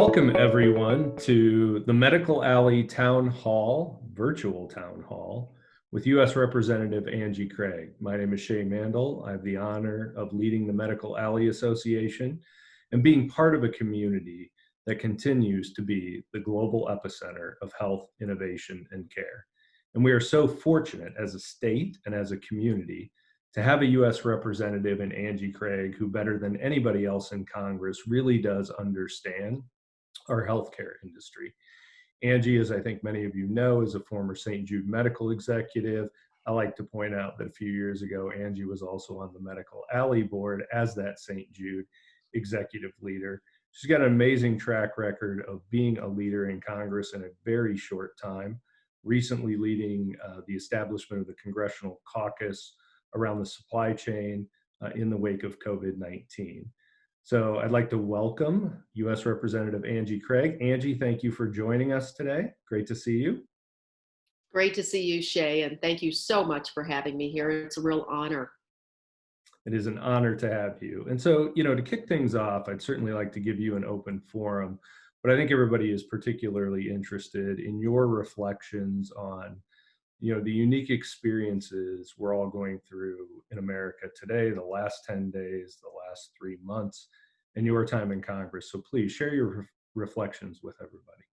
Welcome everyone to the Medical Alley Town Hall, virtual town hall, with U.S. Representative Angie Craig. My name is Shay Mandel. I have the honor of leading the Medical Alley Association and being part of a community that continues to be the global epicenter of health, innovation, and care. And we are so fortunate as a state and as a community to have a U.S. representative in Angie Craig, who better than anybody else in Congress really does understand our healthcare industry. Angie, as I think many of you know, is a former St. Jude medical executive. I like to point out that a few years ago, Angie was also on the Medical Alley board as that St. Jude executive leader. She's got an amazing track record of being a leader in Congress in a very short time, recently leading the establishment of the Congressional Caucus around the supply chain in the wake of COVID-19. So I'd like to welcome U.S. Representative Angie Craig. Angie, thank you for joining us today. Great to see you. Great to see you, Shay, and thank you so much for having me here. It's a real honor. It is an honor to have you. And so, to kick things off, I'd certainly like to give you an open forum, but I think everybody is particularly interested in your reflections on the unique experiences we're all going through in America today, the last 10 days, the last 3 months, and your time in Congress. So please share your reflections with everybody.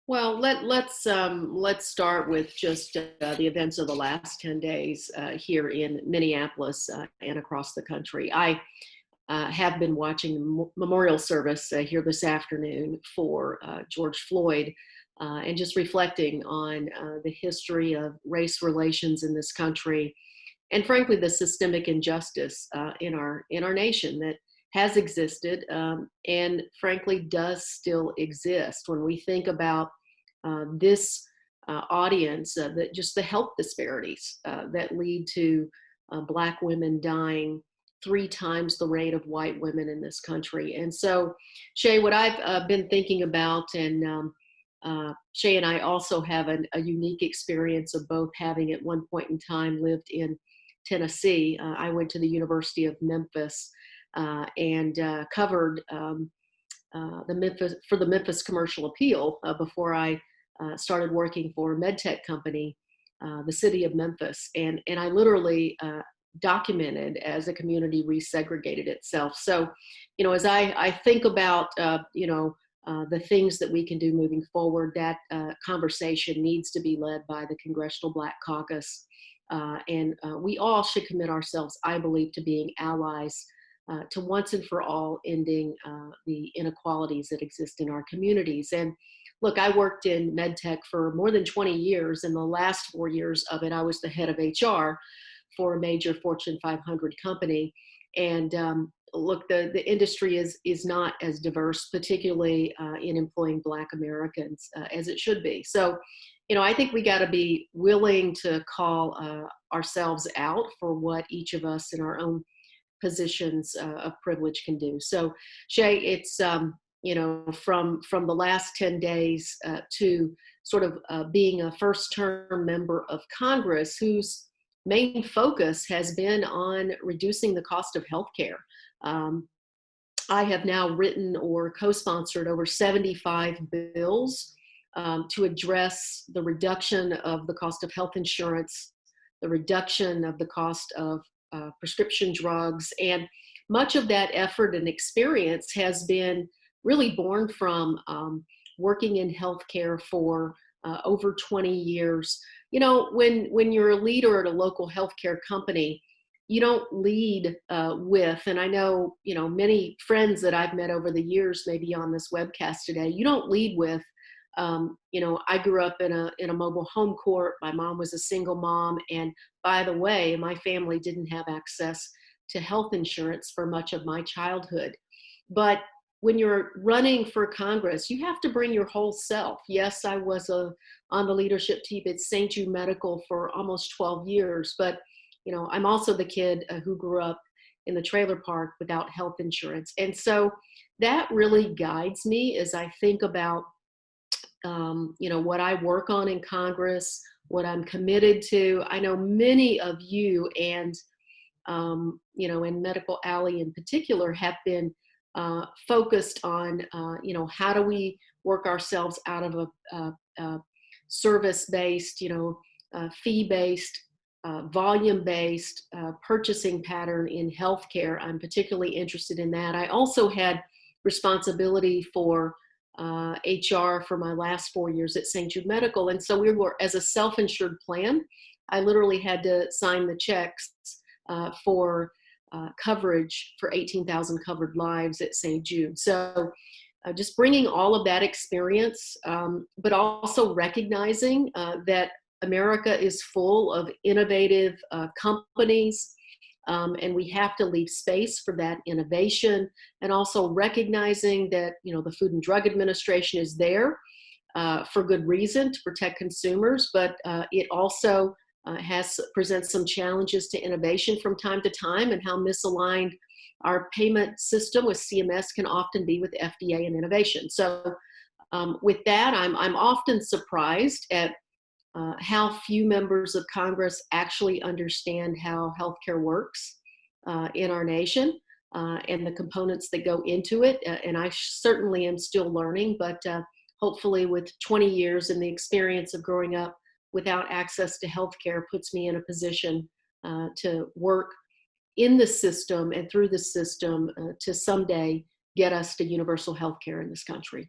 Well, let's start with just the events of the last 10 days here in Minneapolis and across the country. I have been watching the memorial service here this afternoon for George Floyd. And just reflecting on the history of race relations in this country, and frankly, the systemic injustice in our nation that has existed and frankly does still exist. When we think about this audience, that just the health disparities that lead to Black women dying 3 times the rate of white women in this country. And so, Shay, what I've been thinking about, and Shay and I also have a unique experience of both having at one point in time lived in Tennessee. I went to the University of Memphis and covered the Memphis Commercial Appeal before I started working for a med tech company, the city of Memphis. And I literally documented as the community resegregated itself. So, as I think about, the things that we can do moving forward, that conversation needs to be led by the Congressional Black Caucus. And we all should commit ourselves, I believe, to being allies to once and for all ending the inequalities that exist in our communities. And look, I worked in med tech for more than 20 years. And the last 4 years of it, I was the head of HR for a major Fortune 500 company. And look, the industry is not as diverse, particularly in employing Black Americans, as it should be. So, I think we got to be willing to call ourselves out for what each of us in our own positions of privilege can do. So, Shay, it's from the last 10 days to sort of being a first-term member of Congress whose main focus has been on reducing the cost of healthcare. I have now written or co-sponsored over 75 bills to address the reduction of the cost of health insurance, the reduction of the cost of prescription drugs. And much of that effort and experience has been really born from working in healthcare for over 20 years. When you're a leader at a local healthcare company, you don't lead with, and I know, many friends that I've met over the years, maybe on this webcast today, you don't lead with, I grew up in a mobile home court. My mom was a single mom. And by the way, my family didn't have access to health insurance for much of my childhood. But when you're running for Congress, you have to bring your whole self. Yes, I was on the leadership team at St. Jude Medical for almost 12 years, but I'm also the kid who grew up in the trailer park without health insurance. And so that really guides me as I think about, what I work on in Congress, what I'm committed to. I know many of you and, in Medical Alley in particular have been focused on, how do we work ourselves out of a service-based, fee-based, volume-based purchasing pattern in healthcare. I'm particularly interested in that. I also had responsibility for HR for my last 4 years at St. Jude Medical. And so we were, as a self-insured plan, I literally had to sign the checks for coverage for 18,000 covered lives at St. Jude. So just bringing all of that experience, but also recognizing that America is full of innovative companies, and we have to leave space for that innovation, and also recognizing that the Food and Drug Administration is there for good reason, to protect consumers, but it also presents some challenges to innovation from time to time, and how misaligned our payment system with CMS can often be with FDA and innovation. So with that, I'm often surprised at how few members of Congress actually understand how healthcare works in our nation and the components that go into it. And I certainly am still learning, but hopefully with 20 years and the experience of growing up without access to healthcare puts me in a position to work in the system and through the system to someday get us to universal healthcare in this country.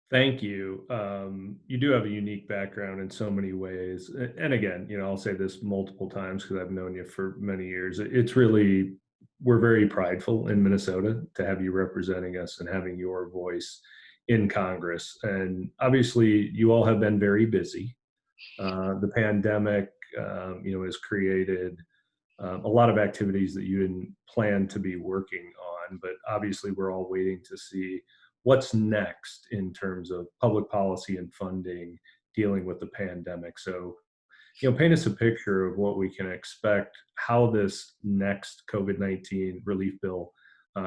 Thank you. You do have a unique background in so many ways. And again, I'll say this multiple times because I've known you for many years. It's really, we're very prideful in Minnesota to have you representing us and having your voice in Congress. And obviously, you all have been very busy. The pandemic, has created a lot of activities that you didn't plan to be working on, but obviously we're all waiting to see what's next in terms of public policy and funding dealing with the pandemic. So, paint us a picture of what we can expect, how this next COVID-19 relief bill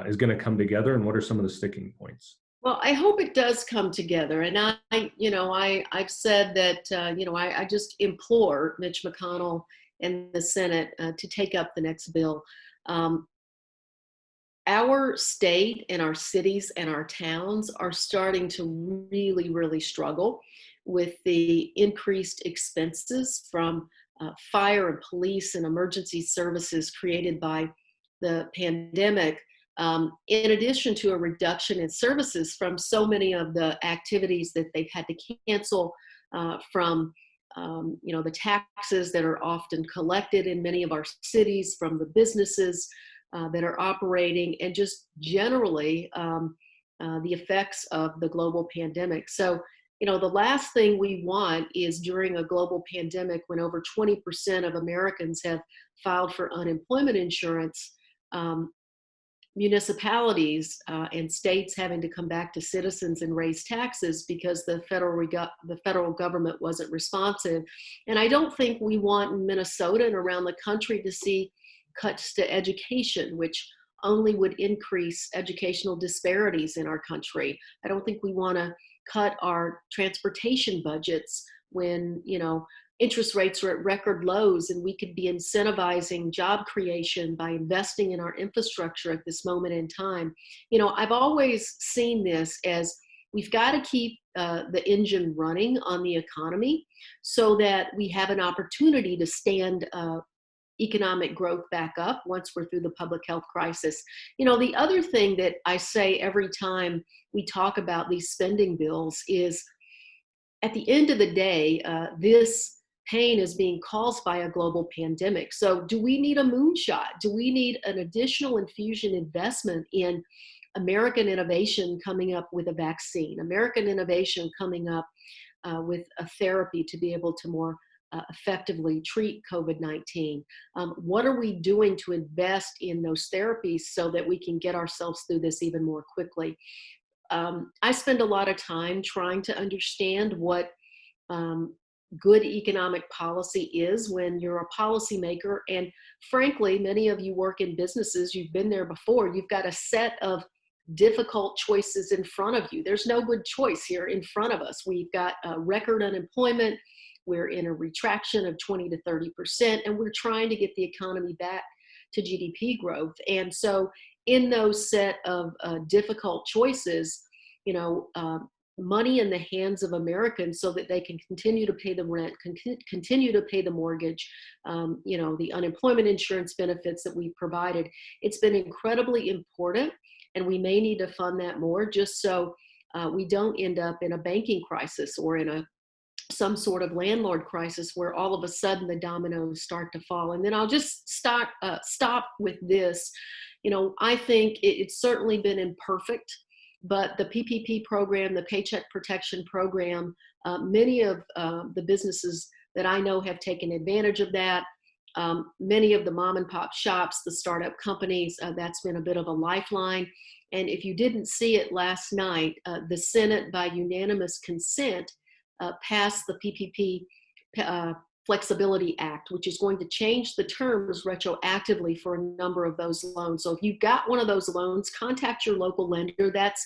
is going to come together, and what are some of the sticking points? Well, I hope it does come together. And I've said that, I just implore Mitch McConnell and the Senate to take up the next bill. Our state and our cities and our towns are starting to really, really struggle with the increased expenses from fire and police and emergency services created by the pandemic, in addition to a reduction in services from so many of the activities that they've had to cancel, from the taxes that are often collected in many of our cities, from the businesses that are operating, and just generally the effects of the global pandemic. So, the last thing we want is during a global pandemic when over 20% of Americans have filed for unemployment insurance, municipalities and states having to come back to citizens and raise taxes because the federal government wasn't responsive. And I don't think we want in Minnesota and around the country to see cuts to education, which only would increase educational disparities in our country. I don't think we want to cut our transportation budgets when, interest rates are at record lows, and we could be incentivizing job creation by investing in our infrastructure at this moment in time. I've always seen this as we've got to keep the engine running on the economy so that we have an opportunity to stand economic growth back up once we're through the public health crisis. The other thing that I say every time we talk about these spending bills is, at the end of the day, this pain is being caused by a global pandemic. So do we need a moonshot? Do we need an additional infusion investment in American innovation coming up with a vaccine, American innovation coming up with a therapy to be able to more effectively treat COVID-19? What are we doing to invest in those therapies so that we can get ourselves through this even more quickly? I spend a lot of time trying to understand what good economic policy is when you're a policymaker. And frankly, many of you work in businesses, you've been there before, you've got a set of difficult choices in front of you. There's no good choice here in front of us. We've got record unemployment. We're in a retraction of 20 to 30%, and we're trying to get the economy back to GDP growth. And so in those set of difficult choices, you know, money in the hands of Americans so that they can continue to pay the rent, continue to pay the mortgage, you know, the unemployment insurance benefits that we've provided. It's been incredibly important, and we may need to fund that more just so we don't end up in a banking crisis or in some sort of landlord crisis where all of a sudden the dominoes start to fall. And then I'll just stop with this. You know, I think it's certainly been imperfect, but the PPP program, the Paycheck Protection Program, many of the businesses that I know have taken advantage of that. Many of the mom and pop shops, the startup companies, that's been a bit of a lifeline. And if you didn't see it last night, the Senate, by unanimous consent, passed the PPP Flexibility Act, which is going to change the terms retroactively for a number of those loans. So if you've got one of those loans, contact your local lender. That's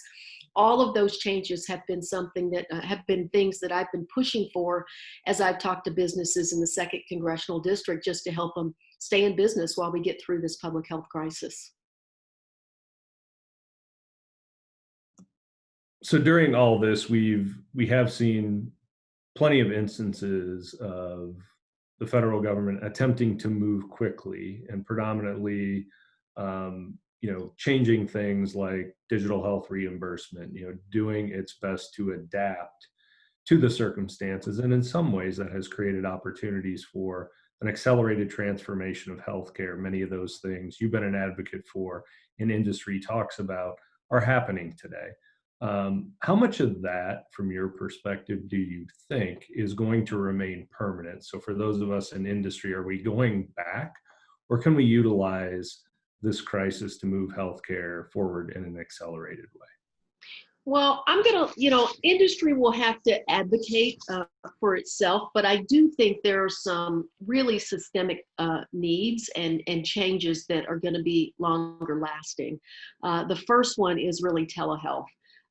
all of those changes have been something that have been things that I've been pushing for as I've talked to businesses in the 2nd Congressional District, just to help them stay in business while we get through this public health crisis. So during all this, we have seen plenty of instances of the federal government attempting to move quickly and predominantly, you know, changing things like digital health reimbursement, you know, doing its best to adapt to the circumstances. And in some ways that has created opportunities for an accelerated transformation of healthcare. Many of those things you've been an advocate for and industry talks about are happening today. How much of that, from your perspective, do you think is going to remain permanent? So for those of us in industry, are we going back, or can we utilize this crisis to move healthcare forward in an accelerated way? Well, I'm going to, you know, industry will have to advocate for itself, but I do think there are some really systemic needs and changes that are going to be longer lasting. The first one is really telehealth.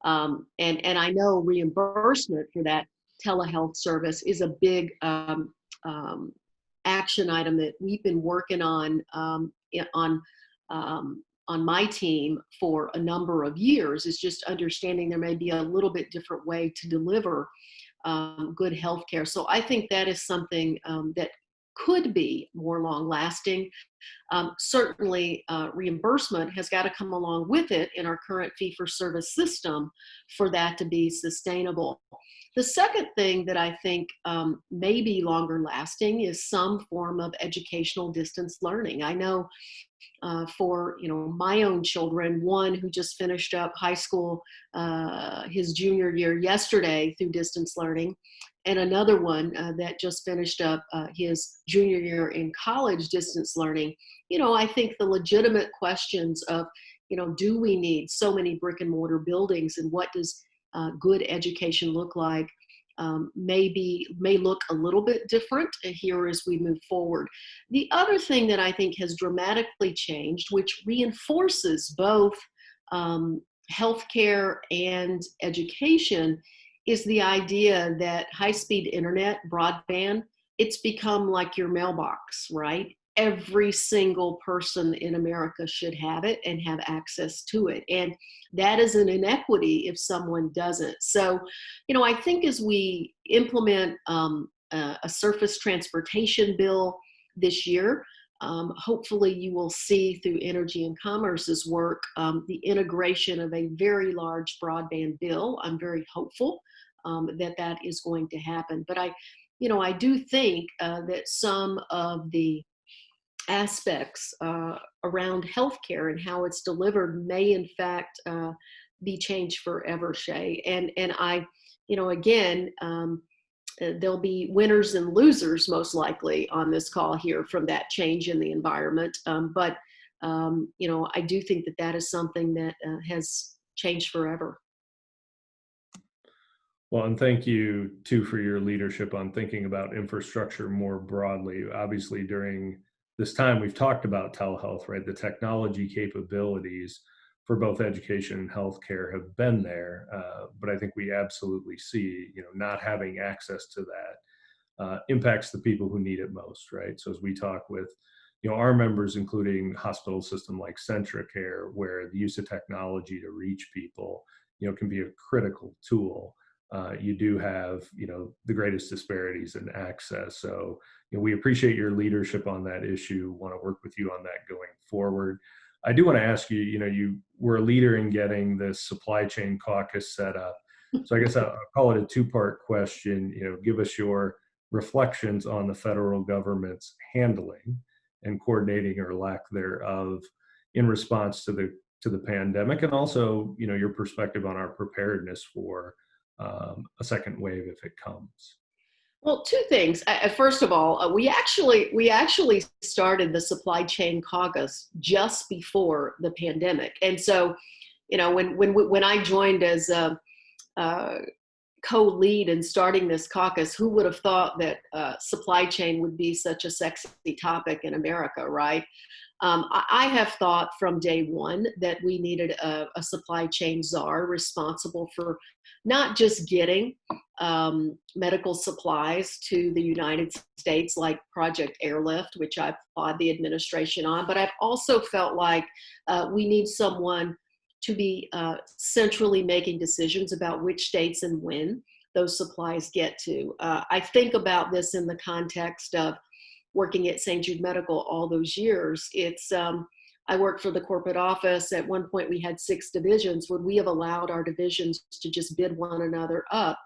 And I know reimbursement for that telehealth service is a big action item that we've been working on my team for a number of years, is just understanding there may be a little bit different way to deliver good health care. So I think that is something that could be more long lasting. Certainly, reimbursement has got to come along with it in our current fee for service system for that to be sustainable. The second thing that I think may be longer lasting is some form of educational distance learning. I know for, you know, my own children, one who just finished up high school his junior year yesterday through distance learning, and another one that just finished up his junior year in college distance learning. You know, I think the legitimate questions of, you know, do we need so many brick and mortar buildings, and what does good education look like, may look a little bit different here as we move forward. The other thing that I think has dramatically changed, which reinforces both healthcare and education, is the idea that high-speed internet, broadband, it's become like your mailbox, right? Every single person in America should have it and have access to it. And that is an inequity if someone doesn't. So, you know, I think as we implement a surface transportation bill this year, hopefully you will see through Energy and Commerce's work the integration of a very large broadband bill. I'm very hopeful that that is going to happen. But I do think that some of the aspects around healthcare and how it's delivered may in fact be changed forever, Shay. And I, again, there'll be winners and losers most likely on this call here from that change in the environment. But I do think that that is something that has changed forever. Well, and thank you too for your leadership on thinking about infrastructure more broadly. Obviously, during this time, we've talked about telehealth, right? The technology capabilities for both education and healthcare have been there, but I think we absolutely see, not having access to that impacts the people who need it most, right? So as we talk with our members, including hospital system like CentraCare, where the use of technology to reach people, can be a critical tool. You do have, the greatest disparities in access. So, we appreciate your leadership on that issue. Want to work with you on that going forward. I do want to ask you, you were a leader in getting this supply chain caucus set up. So I guess I'll call it a two-part question. Give us your reflections on the federal government's handling and coordinating or lack thereof in response to the pandemic, and also, your perspective on our preparedness for a second wave if it comes. Well, two things. First of all, we actually started the supply chain caucus just before the pandemic, and so, when I joined as a co-lead in starting this caucus, who would have thought that supply chain would be such a sexy topic in America, right? I have thought from day one that we needed a supply chain czar responsible for not just getting medical supplies to the United States, like Project Airlift, which I applaud the administration on, but I've also felt like we need someone to be centrally making decisions about which states and when those supplies get to. I think about this in the context of working at St. Jude Medical all those years. I worked for the corporate office. At one point we had 6 divisions. Would we have allowed our divisions to just bid one another up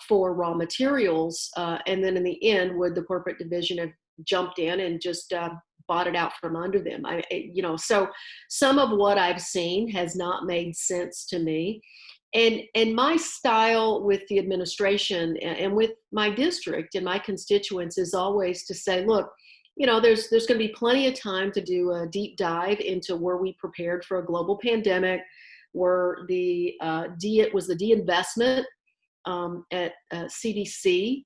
for raw materials? And then in the end, would the corporate division have jumped in and just bought it out from under them? So some of what I've seen has not made sense to me. And my style with the administration and with my district and my constituents is always to say, look, there's going to be plenty of time to do a deep dive into where we prepared for a global pandemic, where the de-investment at CDC.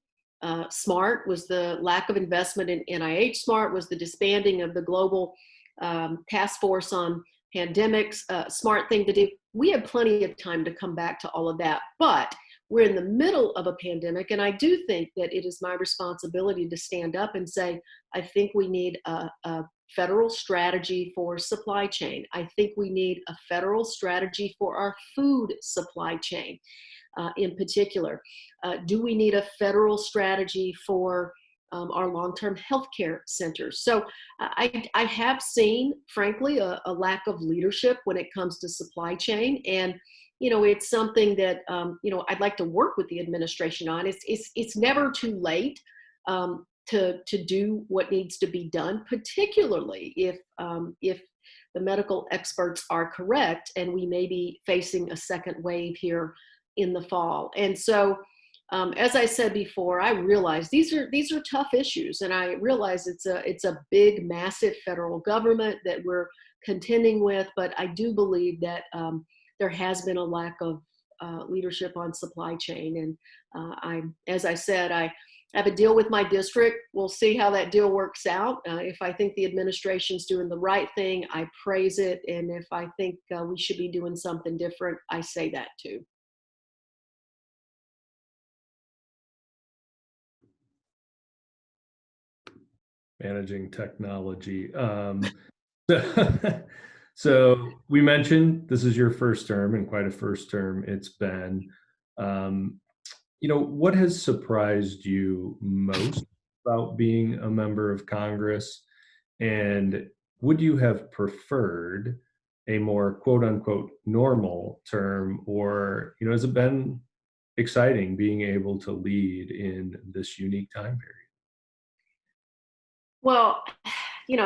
SMART was the lack of investment in NIH. SMART was the disbanding of the global task force on pandemics. Smart thing to do. We have plenty of time to come back to all of that, but we're in the middle of a pandemic, and I do think that it is my responsibility to stand up and say, I think we need a federal strategy for supply chain. I think we need a federal strategy for our food supply chain in particular. Do we need a federal strategy for our long-term healthcare centers? So I have seen, frankly, a lack of leadership when it comes to supply chain. And, it's something that, I'd like to work with the administration on. It's never too late to do what needs to be done, particularly if the medical experts are correct and we may be facing a second wave here in the fall. And so, as I said before, I realize these are tough issues, and I realize it's a big, massive federal government that we're contending with. But I do believe that there has been a lack of leadership on supply chain, and as I said, I have a deal with my district. We'll see how that deal works out. If I think the administration's doing the right thing, I praise it, and if I think we should be doing something different, I say that too. Managing technology. So we mentioned this is your first term, and quite a first term it's been. What has surprised you most about being a member of Congress, and would you have preferred a more quote unquote normal term, or has it been exciting being able to lead in this unique time period? Well,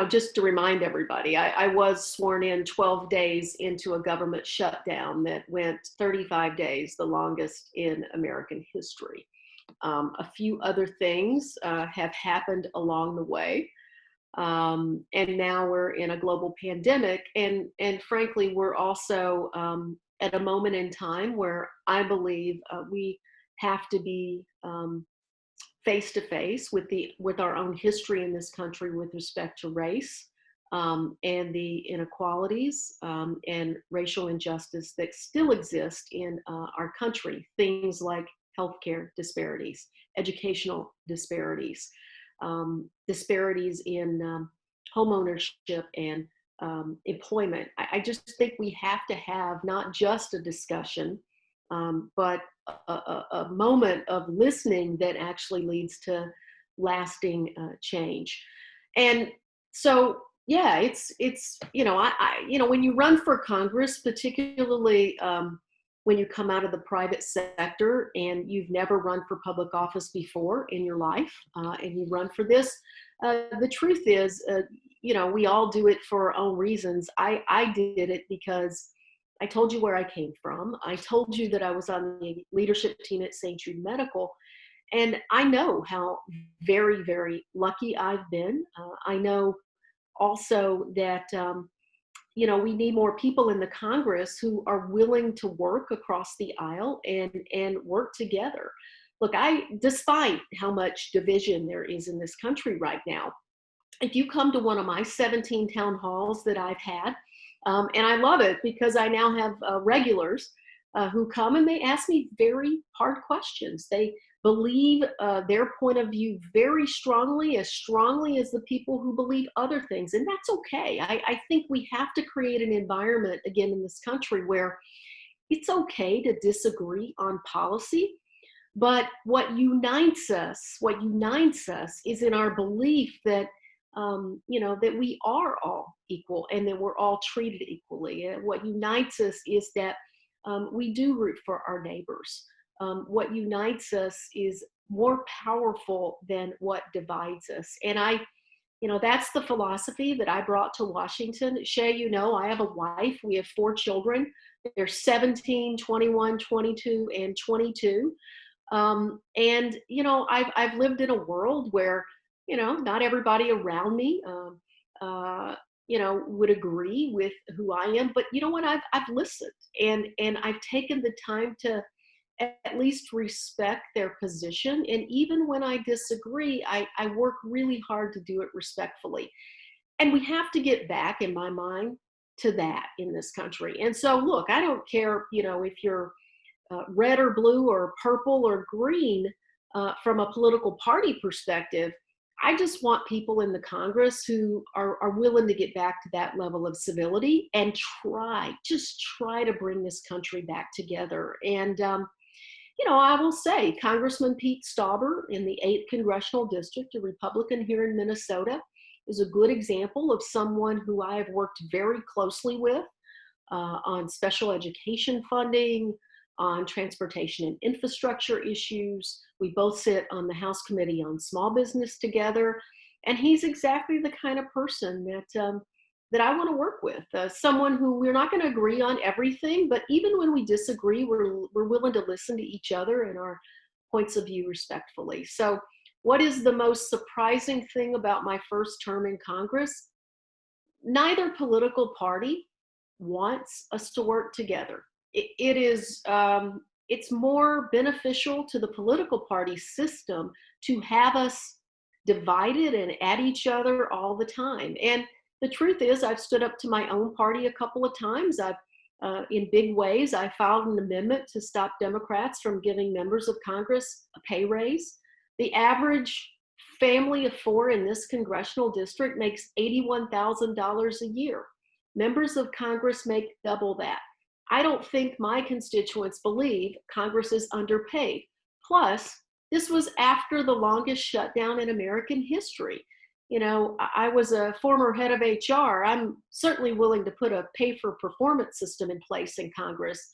just to remind everybody, I was sworn in 12 days into a government shutdown that went 35 days, the longest in American history. A few other things have happened along the way. And now we're in a global pandemic. And frankly, we're also at a moment in time where I believe we have to be face to face with our own history in this country with respect to race and the inequalities and racial injustice that still exist in our country. Things like healthcare disparities, educational disparities, disparities in homeownership and employment. I just think we have to have not just a discussion, but a moment of listening that actually leads to lasting change. And so, yeah, it's when you run for Congress, particularly when you come out of the private sector and you've never run for public office before in your life, and you run for this, the truth is, we all do it for our own reasons. I did it because I told you where I came from. I told you that I was on the leadership team at St. Jude Medical. And I know how very, very lucky I've been. I know also that, we need more people in the Congress who are willing to work across the aisle and work together. Look, despite how much division there is in this country right now, if you come to one of my 17 town halls that I've had, and I love it because I now have regulars who come and they ask me very hard questions. They believe their point of view very strongly as the people who believe other things. And that's okay. I think we have to create an environment, again, in this country where it's okay to disagree on policy. But what unites us is in our belief that that we are all equal and that we're all treated equally. And what unites us is that we do root for our neighbors. What unites us is more powerful than what divides us. And that's the philosophy that I brought to Washington. Shay, I have a wife. We have 4 children. They're 17, 21, 22, and 22. I've lived in a world where not everybody around me, would agree with who I am. But you know what? I've listened and I've taken the time to at least respect their position. And even when I disagree, I work really hard to do it respectfully. And we have to get back, in my mind, to that in this country. And so, look, I don't care, if you're red or blue or purple or green from a political party perspective. I just want people in the Congress who are willing to get back to that level of civility and just try to bring this country back together. And, I will say Congressman Pete Stauber in the 8th Congressional District, a Republican here in Minnesota, is a good example of someone who I have worked very closely with on special education funding, on transportation and infrastructure issues. We both sit on the House Committee on Small Business together. And he's exactly the kind of person that I want to work with. Someone who we're not going to agree on everything, but even when we disagree, we're willing to listen to each other and our points of view respectfully. So what is the most surprising thing about my first term in Congress? Neither political party wants us to work together. It's more beneficial to the political party system to have us divided and at each other all the time. And the truth is, I've stood up to my own party a couple of times. In big ways, I filed an amendment to stop Democrats from giving members of Congress a pay raise. The average family of 4 in this congressional district makes $81,000 a year. Members of Congress make double that. I don't think my constituents believe Congress is underpaid. Plus, this was after the longest shutdown in American history. I was a former head of HR. I'm certainly willing to put a pay-for-performance system in place in Congress,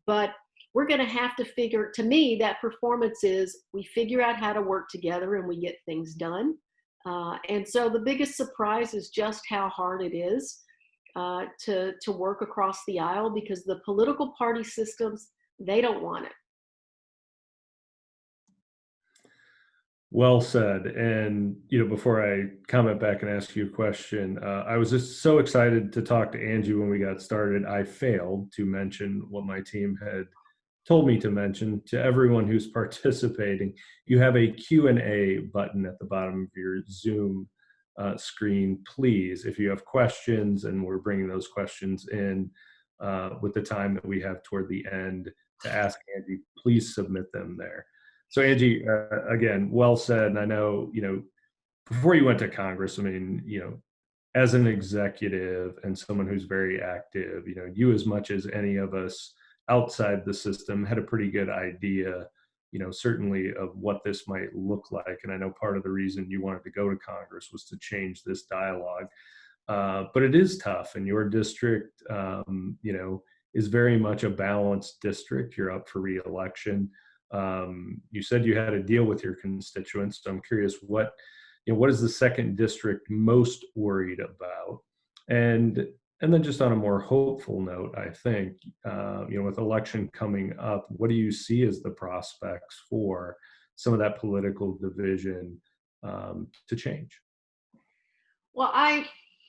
but we're going to have to to me, that performance is we figure out how to work together and we get things done. And so the biggest surprise is just how hard it is to work across the aisle, because the political party systems, they don't want it. Well said. And, before I comment back and ask you a question, I was just so excited to talk to Angie when we got started. I failed to mention what my team had told me to mention to everyone who's participating. You have a Q&A button at the bottom of your Zoom screen. Please, if you have questions, and we're bringing those questions in with the time that we have toward the end to ask Angie, please submit them there. So Angie, again, well said. And I know, before you went to Congress, as an executive and someone who's very active, you as much as any of us outside the system had a pretty good idea, certainly of what this might look like. And I know part of the reason you wanted to go to Congress was to change this dialogue. But it is tough, and your district, is very much a balanced district. You're up for reelection. You said you had a deal with your constituents, so I'm curious what is the second district most worried about? And then just on a more hopeful note, I think, with election coming up, what do you see as the prospects for some of that political division to change? Well,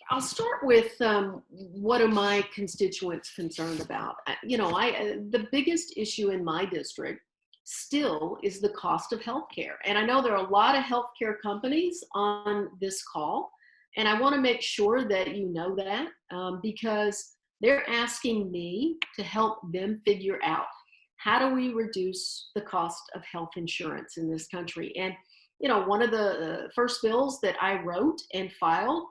I'll start with what are my constituents concerned about. The biggest issue in my district still is the cost of healthcare. And I know there are a lot of healthcare companies on this call, and I want to make sure that you know that because they're asking me to help them figure out how do we reduce the cost of health insurance in this country. And one of the first bills that I wrote and filed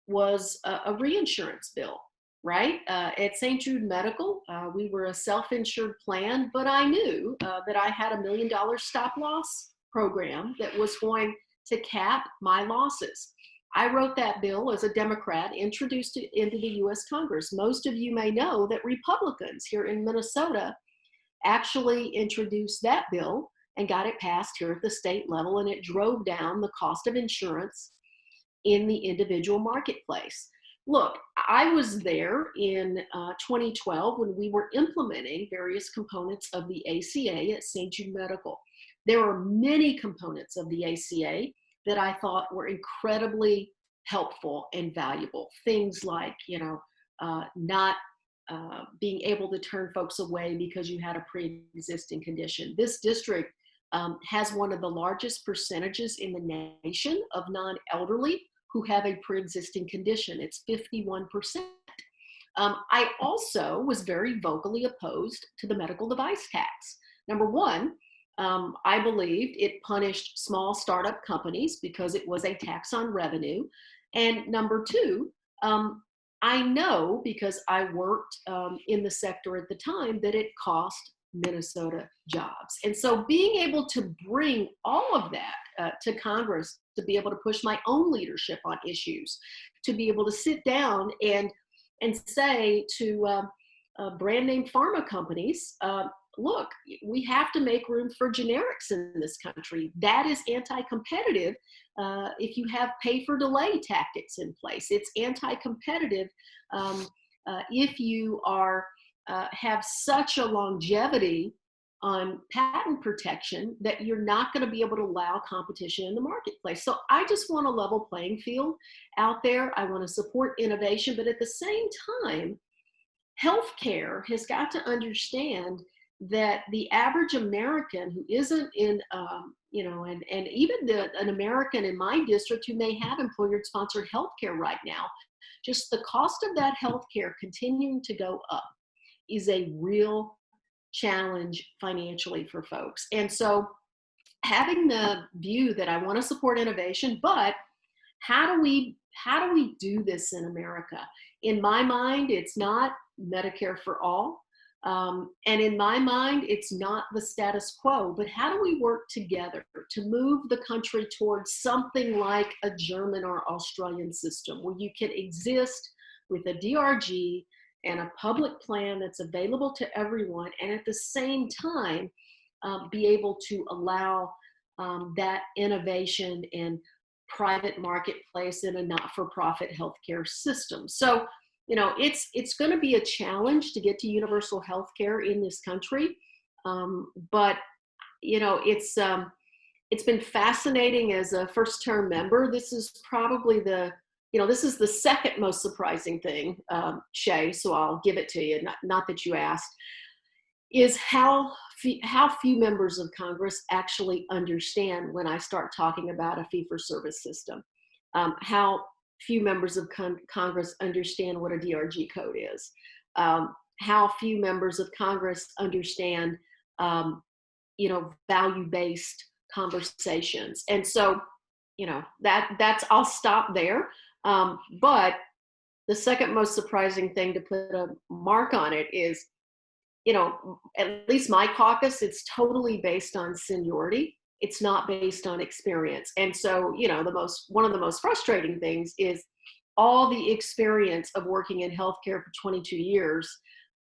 was a reinsurance bill, right? At St. Jude Medical, we were a self-insured plan, but I knew that I had $1 million stop loss program that was going to cap my losses. I wrote that bill as a Democrat, introduced it into the US Congress. Most of you may know that Republicans here in Minnesota actually introduced that bill and got it passed here at the state level, and it drove down the cost of insurance in the individual marketplace. Look, I was there in 2012 when we were implementing various components of the ACA at St. Jude Medical. There are many components of the ACA that I thought were incredibly helpful and valuable. Things like, not being able to turn folks away because you had a pre-existing condition. This district has one of the largest percentages in the nation of non-elderly who have a pre-existing condition. It's 51%. I also was very vocally opposed to the medical device tax. Number one, I believed it punished small startup companies because it was a tax on revenue. And number two, I know because I worked in the sector at the time that it cost Minnesota jobs. And so being able to bring all of that to Congress, to be able to push my own leadership on issues, to be able to sit down and say to brand name pharma companies, look, we have to make room for generics in this country. That is anti-competitive if you have pay-for-delay tactics in place. It's anti-competitive if you have such a longevity on patent protection that you're not going to be able to allow competition in the marketplace. So I just want a level playing field out there. I want to support innovation, but at the same time, healthcare has got to understand that the average American who isn't in, and even an American in my district who may have employer-sponsored healthcare right now, just the cost of that healthcare continuing to go up is a real challenge financially for folks. And so having the view that I want to support innovation, but how do we do this in America? In my mind, it's not Medicare for all. And in my mind, it's not the status quo, but how do we work together to move the country towards something like a German or Australian system where you can exist with a DRG and a public plan that's available to everyone, and at the same time, be able to allow that innovation and private marketplace in a not-for-profit healthcare system. So, it's going to be a challenge to get to universal healthcare in this country, but it's been fascinating as a first-term member. This is probably this is the second most surprising thing, Shay, so I'll give it to you, not that you asked, is how few members of Congress actually understand when I start talking about a fee-for-service system, how few members of Congress understand what a DRG code is, how few members of Congress understand, value-based conversations. And so I'll stop there. But the second most surprising thing, to put a mark on it, is, at least my caucus, it's totally based on seniority. It's not based on experience. And so, one of the most frustrating things is all the experience of working in healthcare for 22 years.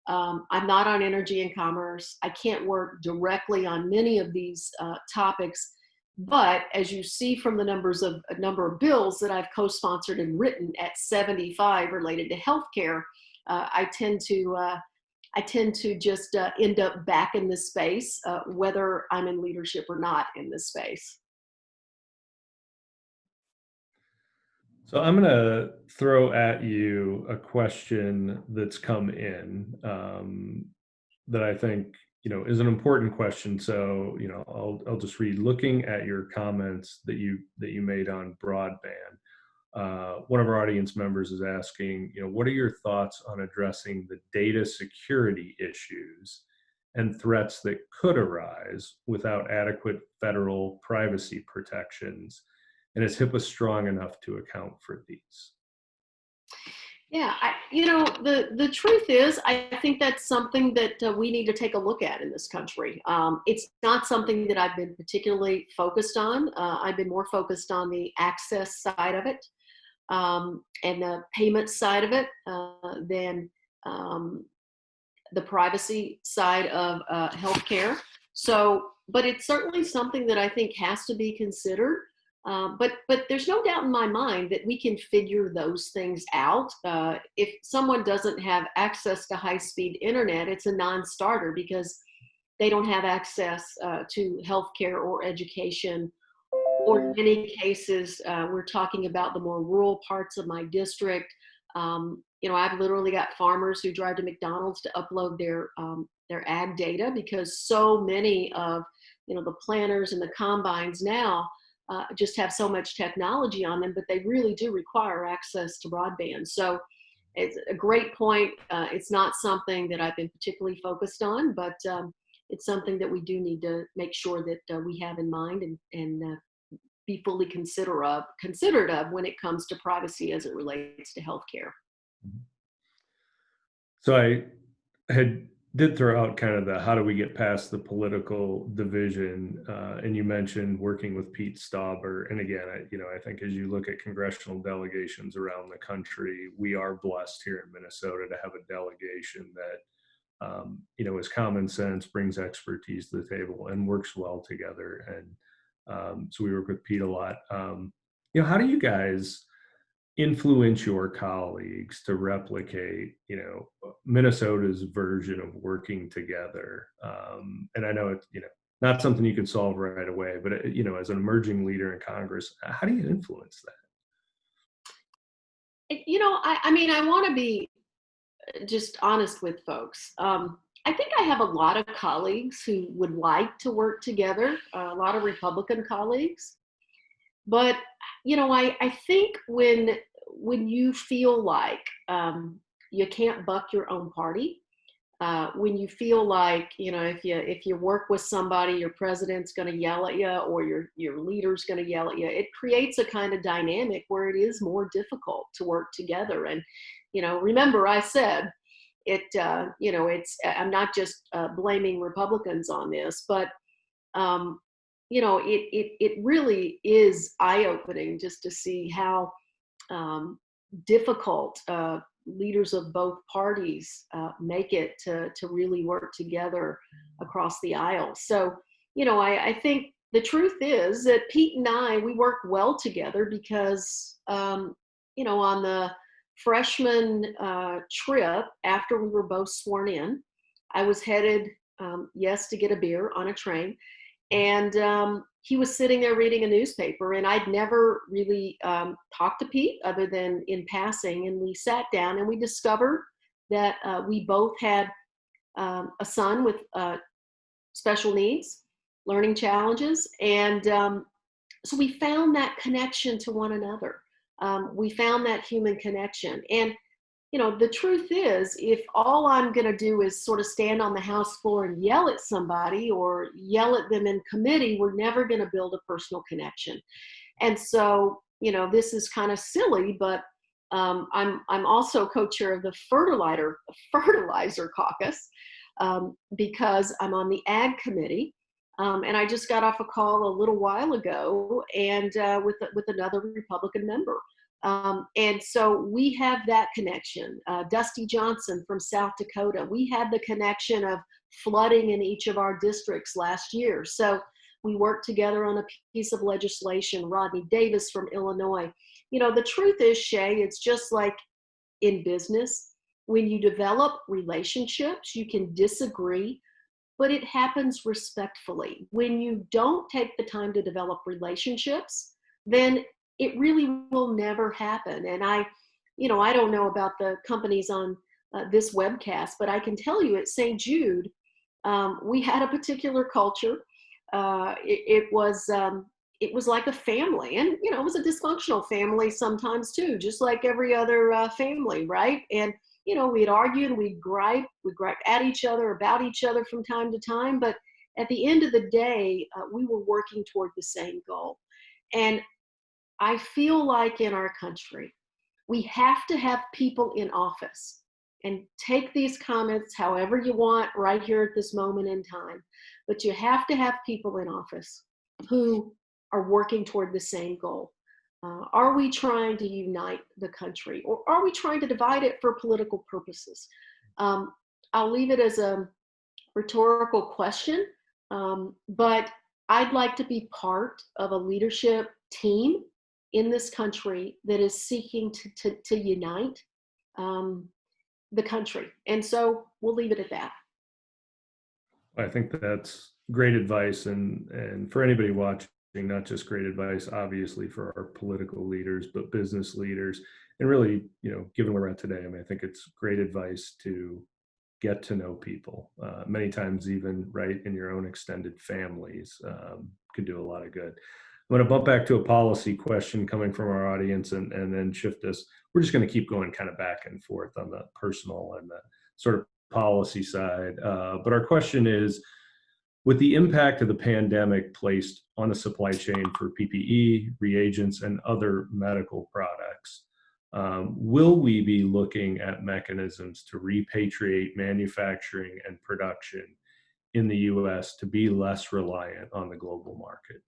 I'm not on energy and commerce. I can't work directly on many of these topics. But as you see from the number of bills that I've co-sponsored and written at 75 related to healthcare, I tend to just end up back in this space, whether I'm in leadership or not in this space. So I'm going to throw at you a question that's come in that I think is an important question. So I'll just read. Looking at your comments that you made on broadband, one of our audience members is asking, what are your thoughts on addressing the data security issues and threats that could arise without adequate federal privacy protections? And is HIPAA strong enough to account for these? Yeah, the truth is, I think that's something that we need to take a look at in this country. It's not something that I've been particularly focused on. I've been more focused on the access side of it, and the payment side of it, than the privacy side of healthcare. So, but it's certainly something that I think has to be considered. But there's no doubt in my mind that we can figure those things out. If someone doesn't have access to high-speed internet, it's a non-starter because they don't have access to healthcare or education. Or in many cases, we're talking about the more rural parts of my district. I've literally got farmers who drive to McDonald's to upload their ag data, because so many of the planters and the combines now just have so much technology on them, but they really do require access to broadband. So it's a great point. It's not something that I've been particularly focused on, but it's something that we do need to make sure that we have in mind and be fully considered of when it comes to privacy as it relates to healthcare. So I did throw out kind of the how do we get past the political division, and you mentioned working with Pete Stauber. And again, I think as you look at congressional delegations around the country, we are blessed here in Minnesota to have a delegation that is common sense, brings expertise to the table, and works well together. And so we work with Pete a lot. How do you guys influence your colleagues to replicate, Minnesota's version of working together? And I know it's, not something you can solve right away, but as an emerging leader in Congress, how do you influence that? I want to be just honest with folks. I think I have a lot of colleagues who would like to work together, a lot of Republican colleagues. But, I think when you feel like you can't buck your own party, when you feel like, if you work with somebody, your president's going to yell at you or your leader's going to yell at you, it creates a kind of dynamic where it is more difficult to work together. And, remember I said, I'm not just blaming Republicans on this, but it really is eye-opening just to see how difficult leaders of both parties make it to really work together across the aisle. So, I think the truth is that Pete and I, we work well together because, on the freshman trip after we were both sworn in, I was headed, to get a beer on a train. And he was sitting there reading a newspaper, and I'd never really talked to Pete other than in passing. And we sat down and we discovered that we both had a son with special needs, learning challenges. And so we found that connection to one another. We found that human connection. And the truth is, if all I'm going to do is sort of stand on the House floor and yell at somebody or yell at them in committee, we're never going to build a personal connection. And so, this is kind of silly, but I'm also co-chair of the fertilizer caucus, because I'm on the ag committee. And I just got off a call a little while ago, and with another Republican member. And so we have that connection. Dusty Johnson from South Dakota, we had the connection of flooding in each of our districts last year. So we worked together on a piece of legislation. Rodney Davis from Illinois. The truth is, Shay, it's just like in business. When you develop relationships, you can disagree, but it happens respectfully. When you don't take the time to develop relationships, then it really will never happen. And I don't know about the companies on this webcast, but I can tell you at St. Jude, we had a particular culture. It was like a family, and it was a dysfunctional family sometimes too, just like every other family, right? And we'd argue and we'd gripe at each other, about each other from time to time, but at the end of the day, we were working toward the same goal. And I feel like in our country, we have to have people in office, and take these comments however you want right here at this moment in time, but you have to have people in office who are working toward the same goal. Are we trying to unite the country, or are we trying to divide it for political purposes? I'll leave it as a rhetorical question, but I'd like to be part of a leadership team in this country that is seeking to unite the country. And so we'll leave it at that. I think that's great advice, and for anybody watching, not just great advice, obviously, for our political leaders, but business leaders. And really, given where we're at today, I think it's great advice to get to know people. Many times, even right in your own extended families, could do a lot of good. I'm going to bump back to a policy question coming from our audience, and then shift this. We're just going to keep going kind of back and forth on the personal and the sort of policy side. But our question is, with the impact of the pandemic placed on the supply chain for PPE, reagents, and other medical products, will we be looking at mechanisms to repatriate manufacturing and production in the U.S. to be less reliant on the global market?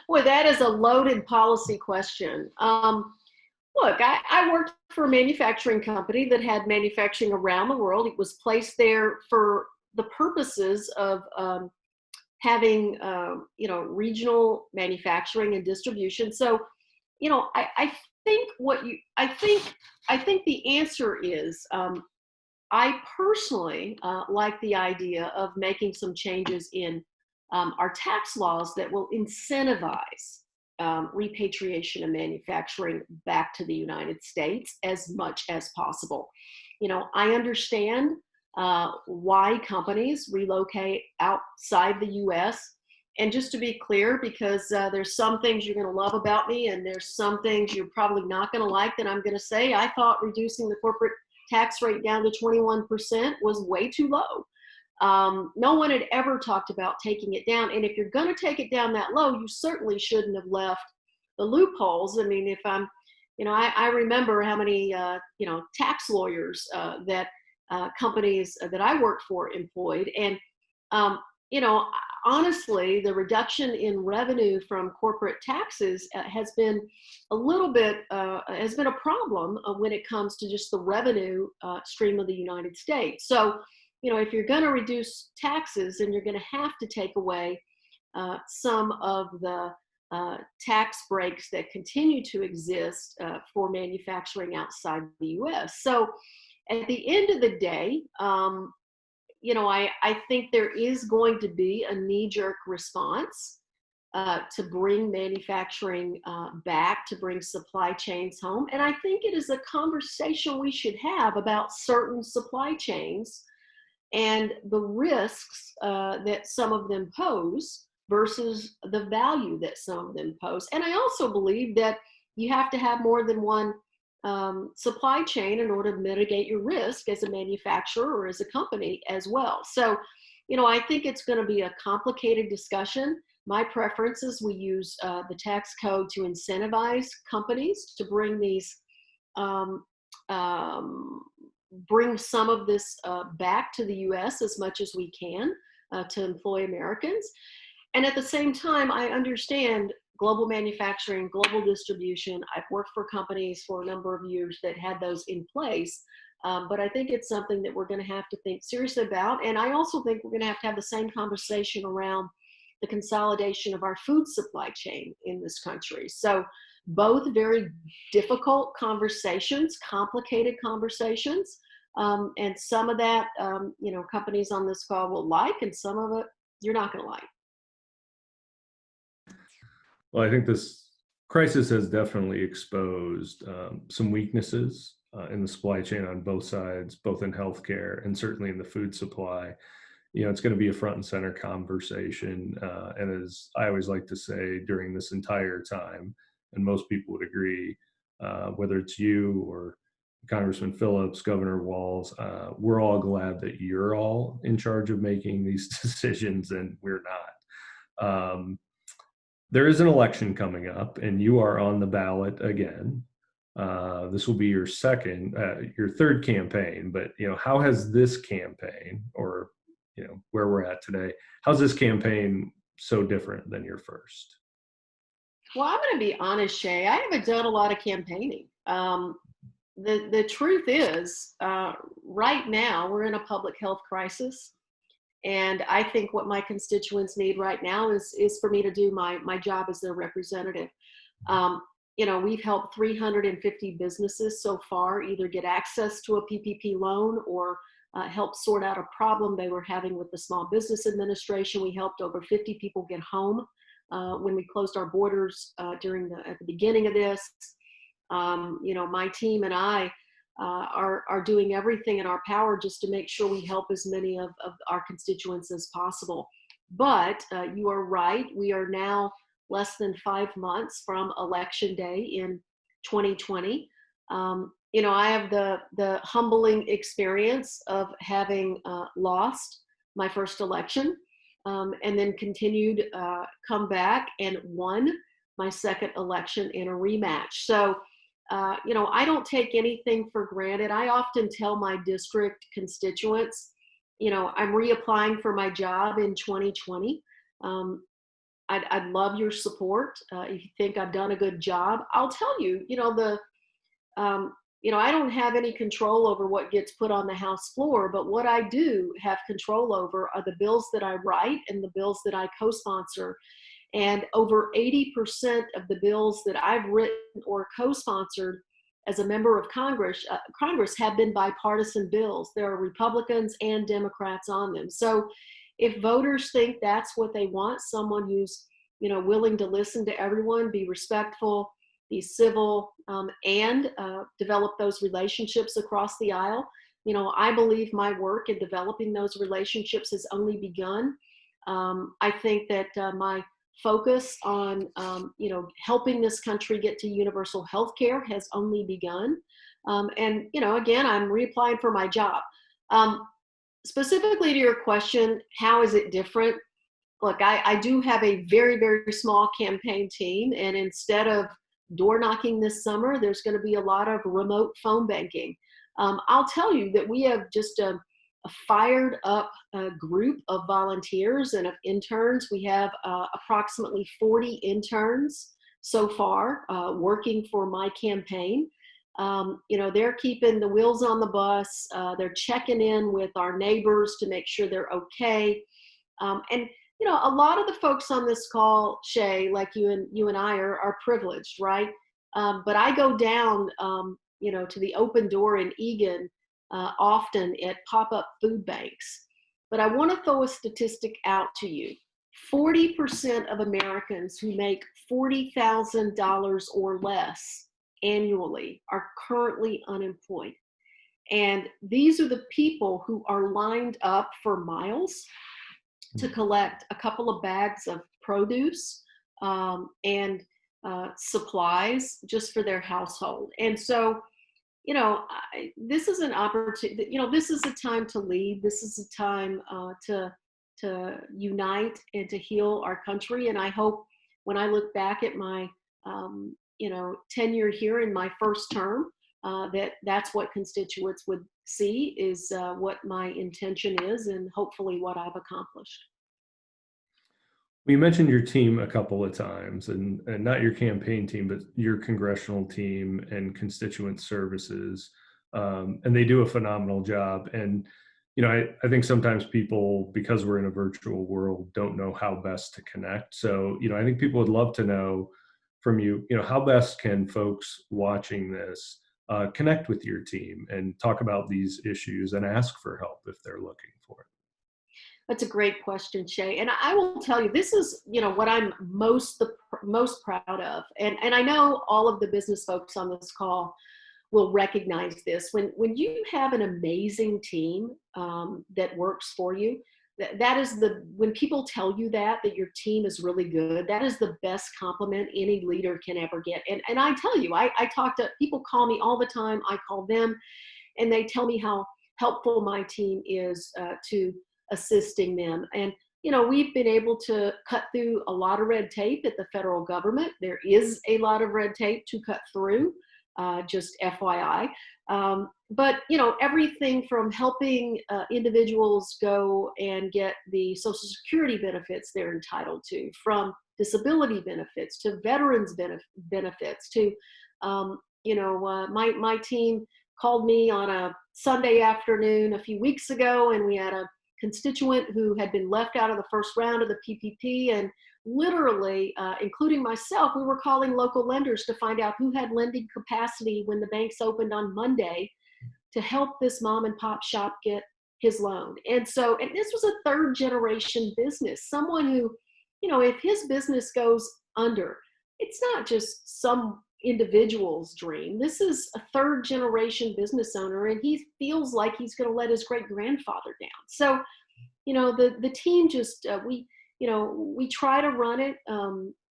Well, that is a loaded policy question. Look, I worked for a manufacturing company that had manufacturing around the world. It was placed there for the purposes of having, regional manufacturing and distribution. So, I think the answer is, I personally like the idea of making some changes in our tax laws that will incentivize repatriation of manufacturing back to the United States as much as possible. I understand why companies relocate outside the U.S. And just to be clear, because there's some things you're going to love about me, and there's some things you're probably not going to like that I'm going to say. I thought reducing the corporate tax rate down to 21% was way too low. No one had ever talked about taking it down. And if you're going to take it down that low, you certainly shouldn't have left the loopholes. I mean, if I'm, I remember how many, tax lawyers that companies that I worked for employed. And, honestly, the reduction in revenue from corporate taxes has been has been a problem when it comes to just the revenue stream of the United States. So, if you're going to reduce taxes, then you're going to have to take away some of the tax breaks that continue to exist for manufacturing outside the U.S. So at the end of the day, I think there is going to be a knee-jerk response to bring manufacturing back, to bring supply chains home. And I think it is a conversation we should have about certain supply chains and the risks that some of them pose versus the value that some of them pose. And I also believe that you have to have more than one supply chain in order to mitigate your risk as a manufacturer or as a company as well. So, I think it's going to be a complicated discussion. My preference is we use the tax code to incentivize companies to bring these, um, um, bring some of this back to the U.S. as much as we can to employ Americans. And at the same time, I understand global manufacturing, global distribution. I've worked for companies for a number of years that had those in place. But I think it's something that we're going to have to think seriously about. And I also think we're going to have the same conversation around the consolidation of our food supply chain in this country. So both very difficult conversations, complicated conversations. And some of that, companies on this call will like, and some of it you're not going to like. Well, I think this crisis has definitely exposed some weaknesses in the supply chain on both sides, both in healthcare and certainly in the food supply. It's going to be a front and center conversation. And as I always like to say during this entire time, and most people would agree, whether it's you or Congressman Phillips, Governor Walz, we're all glad that you're all in charge of making these decisions and we're not. There is an election coming up and you are on the ballot again. This will be your third campaign, but how has this campaign, or where we're at today, how's this campaign so different than your first? Well, I'm going to be honest, Shay. I haven't done a lot of campaigning. The truth is, right now we're in a public health crisis, and I think what my constituents need right now is for me to do my job as their representative. We've helped 350 businesses so far either get access to a PPP loan or help sort out a problem they were having with the Small Business Administration. We helped over 50 people get home when we closed our borders at the beginning of this. My team and I are doing everything in our power just to make sure we help as many of our constituents as possible. But you are right, we are now less than 5 months from Election Day in 2020. I have the humbling experience of having lost my first election and then continued, come back and won my second election in a rematch. So, I don't take anything for granted. I often tell my district constituents, I'm reapplying for my job in 2020. I'd love your support. If you think I've done a good job, I'll tell you, I don't have any control over what gets put on the House floor, but what I do have control over are the bills that I write and the bills that I co-sponsor. And over 80% of the bills that I've written or co-sponsored as a member of Congress have been bipartisan bills. There are Republicans and Democrats on them. So if voters think that's what they want, someone who's, willing to listen to everyone, be respectful, be civil, and develop those relationships across the aisle, I believe my work in developing those relationships has only begun. I think that my focus on, helping this country get to universal health care has only begun. And, again, I'm reapplying for my job. Specifically to your question, how is it different? Look, I do have a very, very small campaign team, and instead of door knocking this summer, there's going to be a lot of remote phone banking. I'll tell you that we have just a fired up group of volunteers and of interns. We have approximately 40 interns so far working for my campaign. They're keeping the wheels on the bus. They're checking in with our neighbors to make sure they're okay. And a lot of the folks on this call, Shay, like you and I are privileged, right? But I go down, to the Open Door in Eagan often at pop-up food banks. But I want to throw a statistic out to you. 40% of Americans who make $40,000 or less annually are currently unemployed. And these are the people who are lined up for miles to collect a couple of bags of produce and supplies just for their household. And so, this is an opportunity, this is a time to lead. This is a time to to unite and to heal our country. And I hope when I look back at my tenure here in my first term, that's what constituents would see is what my intention is, and hopefully what I've accomplished. We mentioned your team a couple of times, and not your campaign team, but your congressional team and constituent services. And they do a phenomenal job. And, I think sometimes people, because we're in a virtual world, don't know how best to connect. So, I think people would love to know from you, how best can folks watching this connect with your team and talk about these issues and ask for help if they're looking for it? That's a great question, Shay. And I will tell you, this is, what I'm most proud of. And I know all of the business folks on this call will recognize this. When you have an amazing team that works for you, that is when people tell you that your team is really good, that is the best compliment any leader can ever get. And I tell you, I talk to people, call me all the time. I call them and they tell me how helpful my team is to assisting them. And, we've been able to cut through a lot of red tape at the federal government. There is a lot of red tape to cut through, just FYI. But, everything from helping individuals go and get the Social Security benefits they're entitled to, from disability benefits to veterans benefits to, my team called me on a Sunday afternoon a few weeks ago, and we had a constituent who had been left out of the first round of the PPP, and literally, including myself, we were calling local lenders to find out who had lending capacity when the banks opened on Monday to help this mom and pop shop get his loan. And this was a third generation business, someone who, if his business goes under, it's not just some individual's dream. This is a third generation business owner, and he feels like he's going to let his great grandfather down. So, the team just, we try to run it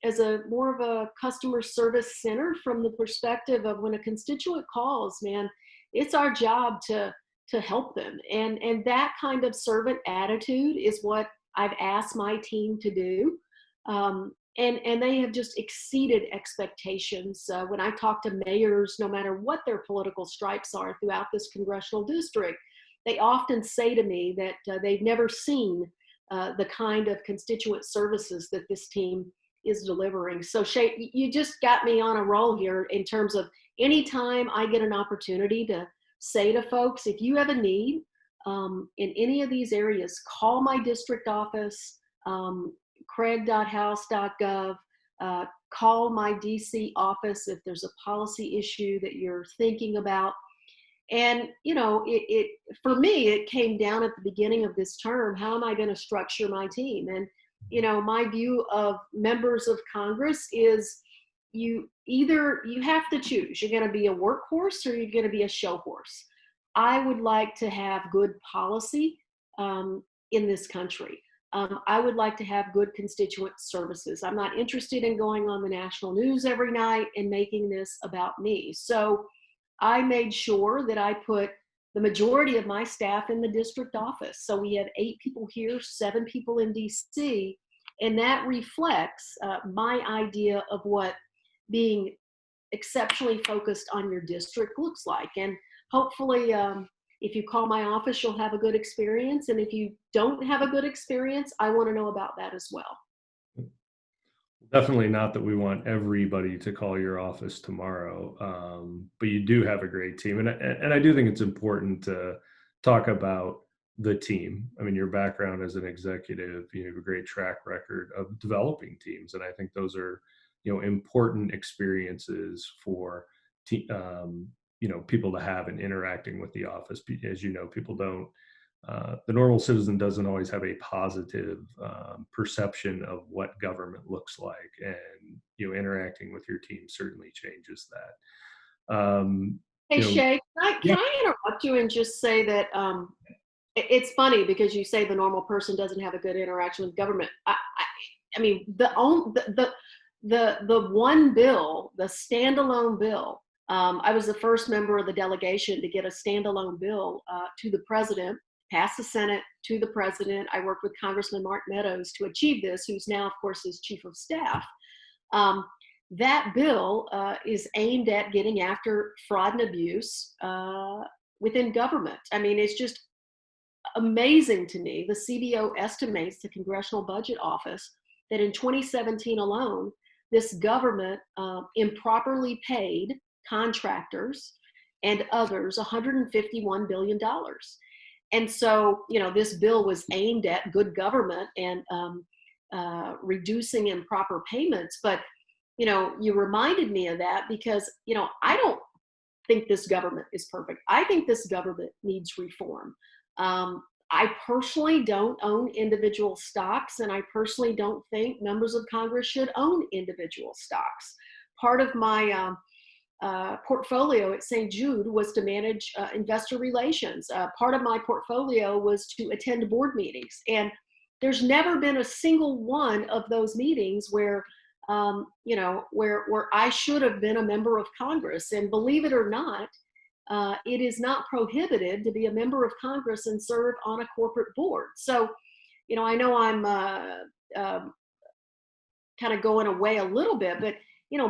as a more of a customer service center from the perspective of when a constituent calls, man, it's our job to help them. And that kind of servant attitude is what I've asked my team to do. And they have just exceeded expectations. When I talk to mayors, no matter what their political stripes are throughout this congressional district, they often say to me that they've never seen the kind of constituent services that this team is delivering. So Shay, you just got me on a roll here in terms of anytime I get an opportunity to say to folks, if you have a need in any of these areas, call my district office, craig.house.gov, call my DC office if there's a policy issue that you're thinking about. And, it for me, it came down at the beginning of this term, how am I going to structure my team? And, my view of members of Congress is you have to choose. You're going to be a workhorse or you're going to be a show horse. I would like to have good policy in this country. I would like to have good constituent services. I'm not interested in going on the national news every night and making this about me. So I made sure that I put the majority of my staff in the district office. So we have 8 people here, 7 people in DC, and that reflects my idea of what being exceptionally focused on your district looks like. And hopefully, if you call my office, you'll have a good experience. And if you don't have a good experience, I want to know about that as well. Definitely not that we want everybody to call your office tomorrow, but you do have a great team. And I do think it's important to talk about the team. I mean, your background as an executive, you have a great track record of developing teams. And I think those are, important experiences for people to have in interacting with the office. As you know, people don't, the normal citizen doesn't always have a positive perception of what government looks like, and interacting with your team certainly changes that. Hey Shay, can I interrupt you and just say that it's funny because you say the normal person doesn't have a good interaction with government. I mean, the one bill, the standalone bill. I was the first member of the delegation to get a standalone bill to the president, passed the Senate to the president. I worked with Congressman Mark Meadows to achieve this, who's now, of course, his chief of staff. That bill is aimed at getting after fraud and abuse within government. I mean, it's just amazing to me. The CBO estimates, the Congressional Budget Office, that in 2017 alone, this government improperly paid contractors and others $151 billion. And so, this bill was aimed at good government and reducing improper payments. But, you reminded me of that because, I don't think this government is perfect. I think this government needs reform. I personally don't own individual stocks, and I personally don't think members of Congress should own individual stocks. Part of my portfolio at St. Jude was to manage investor relations. Part of my portfolio was to attend board meetings. And there's never been a single one of those meetings where, where I should have been a member of Congress. And believe it or not, it is not prohibited to be a member of Congress and serve on a corporate board. So, I know I'm kind of going away a little bit, but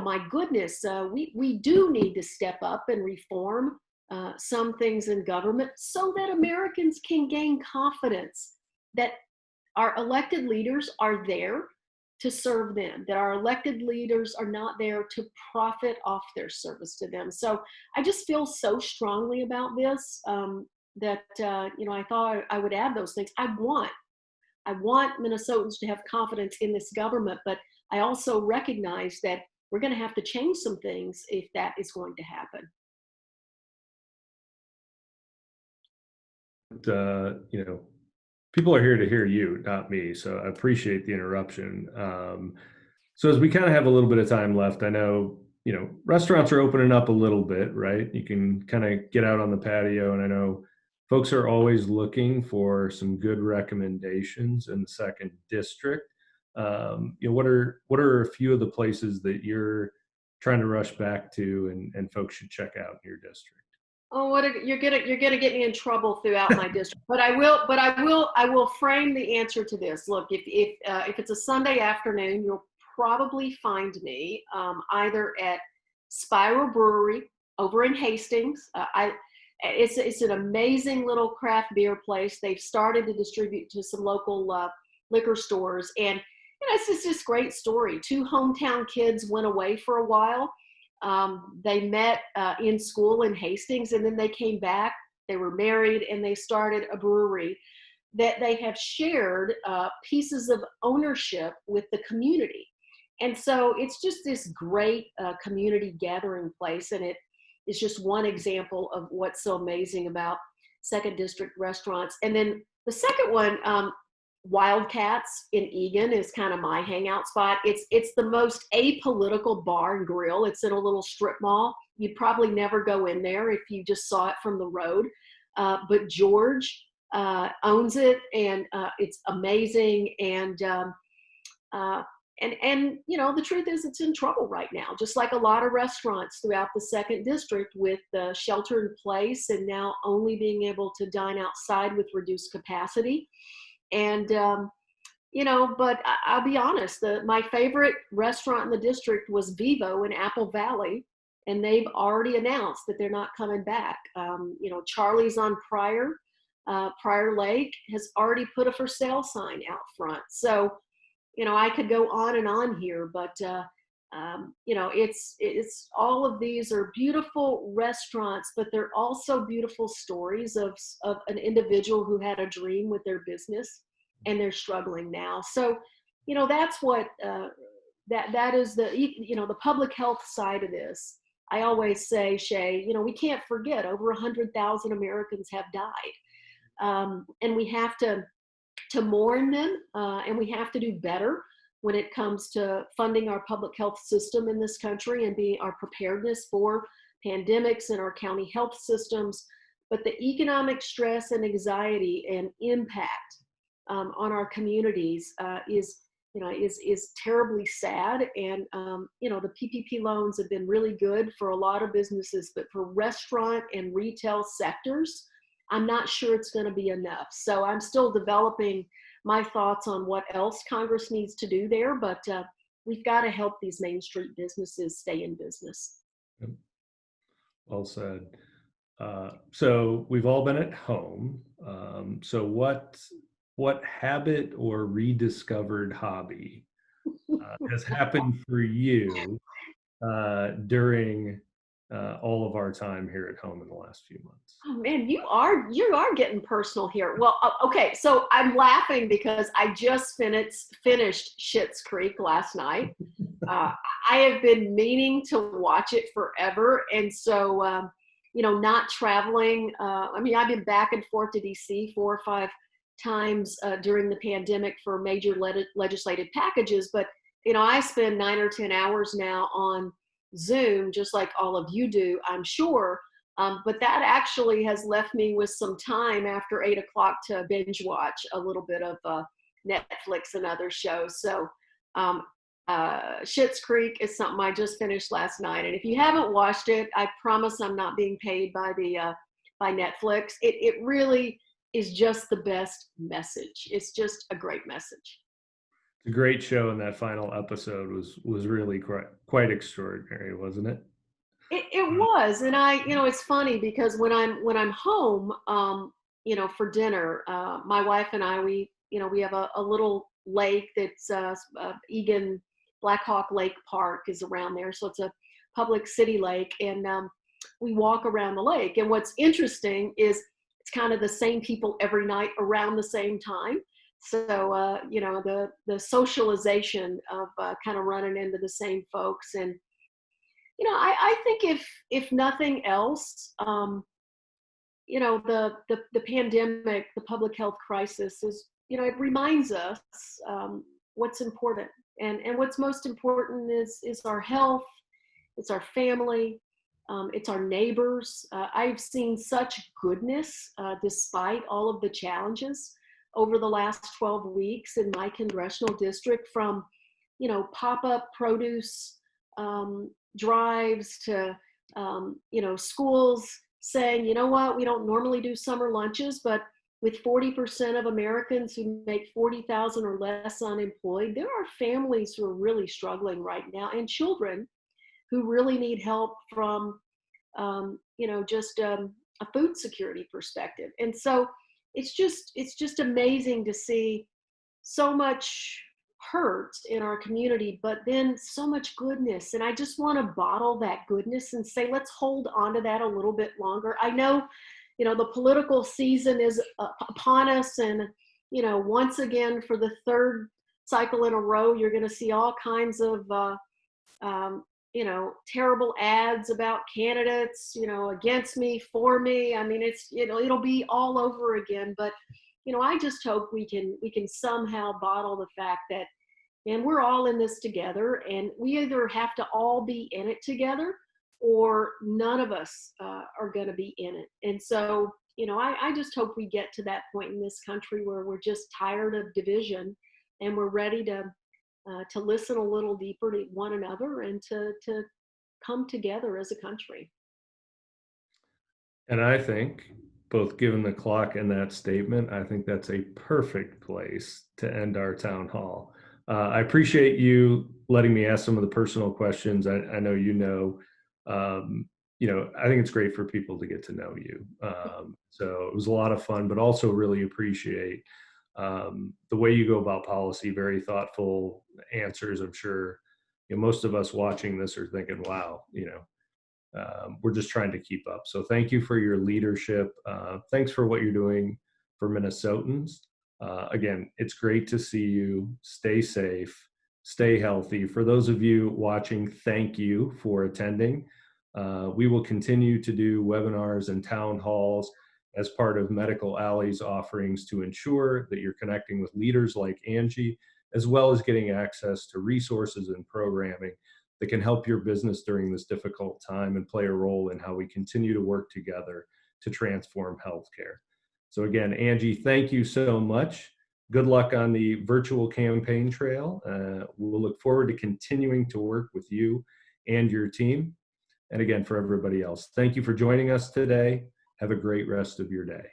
my goodness, we do need to step up and reform some things in government so that Americans can gain confidence that our elected leaders are there to serve them, that our elected leaders are not there to profit off their service to them. So I just feel so strongly about this that, I thought I would add those things. I want Minnesotans to have confidence in this government, but I also recognize that we're going to have to change some things if that is going to happen. People are here to hear you, not me. So I appreciate the interruption. So as we kind of have a little bit of time left, I know, restaurants are opening up a little bit, right? You can kind of get out on the patio, and I know folks are always looking for some good recommendations in the second district. What are a few of the places that you're trying to rush back to and folks should check out in your district? Oh, you're gonna get me in trouble throughout my district. But I will frame the answer to this. Look, if it's a Sunday afternoon, you'll probably find me either at Spiral Brewery over in Hastings. It's an amazing little craft beer place. They've started to distribute to some local liquor stores, and it's just this great story. Two hometown kids went away for a while. They met in school in Hastings, and then they came back. They were married, and they started a brewery that they have shared pieces of ownership with the community. And so it's just this great community gathering place, and it is just one example of what's so amazing about Second District restaurants. And then the second one, Wildcats in Eagan, is kind of my hangout spot. It's the most apolitical bar and grill. It's in a little strip mall. You'd probably never go in there if you just saw it from the road. But George owns it, and it's amazing. And the truth is, it's in trouble right now, just like a lot of restaurants throughout the Second District, with shelter in place and now only being able to dine outside with reduced capacity. And, but I'll be honest, my favorite restaurant in the district was Vivo in Apple Valley, and they've already announced that they're not coming back. Charlie's on Prior Lake has already put a for sale sign out front. So, I could go on and on here, but, it's all of these are beautiful restaurants, but they're also beautiful stories of an individual who had a dream with their business and they're struggling now. So, that's what, that is the public health side of this. I always say, Shay, we can't forget over 100,000 Americans have died. And we have to mourn them, and we have to do better when it comes to funding our public health system in this country and our preparedness for pandemics in our county health systems. But the economic stress and anxiety and impact on our communities is terribly sad. And the PPP loans have been really good for a lot of businesses, but for restaurant and retail sectors, I'm not sure it's going to be enough. So I'm still developing my thoughts on what else Congress needs to do there, but we've got to help these Main Street businesses stay in business. Yep. Well said. So we've all been at home. So what habit or rediscovered hobby has happened for you during all of our time here at home in the last few months? Oh man, you are getting personal here. Well, okay, so I'm laughing because I just finished Schitt's Creek last night. Uh, I have been meaning to watch it forever, and so not traveling. I mean, I've been back and forth to DC 4 or 5 times during the pandemic for major legislative packages, but I spend 9 or 10 hours now on Zoom, just like all of you do, I'm sure. But that actually has left me with some time after 8 o'clock to binge watch a little bit of Netflix and other shows. So um, Schitt's Creek is something I just finished last night. And if you haven't watched it, I promise I'm not being paid by by Netflix. It really is just the best message. It's just a great message. It's a great show, and that final episode was really quite extraordinary, wasn't it? It was, and it's funny because when I'm home, for dinner, my wife and I, we have a little lake that's Egan Black Hawk Lake Park is around there, so it's a public city lake, and we walk around the lake. And what's interesting is it's kind of the same people every night around the same time. So the socialization of kind of running into the same folks. And I think if nothing else, the pandemic, the public health crisis is, it reminds us what's important, and what's most important is our health, it's our family, it's our neighbors. I've seen such goodness despite all of the challenges over the last 12 weeks in my congressional district, from pop-up produce drives to schools saying, you know what, we don't normally do summer lunches, but with 40% of Americans who make 40,000 or less unemployed, there are families who are really struggling right now, and children who really need help from just a food security perspective. And so it's just amazing to see so much hurt in our community, but then so much goodness. And I just want to bottle that goodness and say, let's hold on to that a little bit longer. I know, the political season is upon us. And, once again, for the third cycle in a row, you're going to see all kinds of, terrible ads about candidates, against me, for me. I mean, it'll be all over again. But I just hope we can somehow bottle the fact that, man, we're all in this together, and we either have to all be in it together, or none of us are going to be in it. And so, I just hope we get to that point in this country where we're just tired of division, and we're ready to listen a little deeper to one another, and to come together as a country. And I think, both given the clock and that statement, I think that's a perfect place to end our town hall. I appreciate you letting me ask some of the personal questions. I know I think it's great for people to get to know you. So it was a lot of fun, but also really appreciate the way you go about policy. Very thoughtful answers. I'm sure most of us watching this are thinking, wow, we're just trying to keep up. So thank you for your leadership. Thanks for what you're doing for Minnesotans. Again, it's great to see you. Stay safe, stay healthy. For those of you watching, thank you for attending. We will continue to do webinars and town halls as part of Medical Alley's offerings to ensure that you're connecting with leaders like Angie, as well as getting access to resources and programming that can help your business during this difficult time and play a role in how we continue to work together to transform healthcare. So again, Angie, thank you so much. Good luck on the virtual campaign trail. We'll look forward to continuing to work with you and your team. And again, for everybody else, thank you for joining us today. Have a great rest of your day.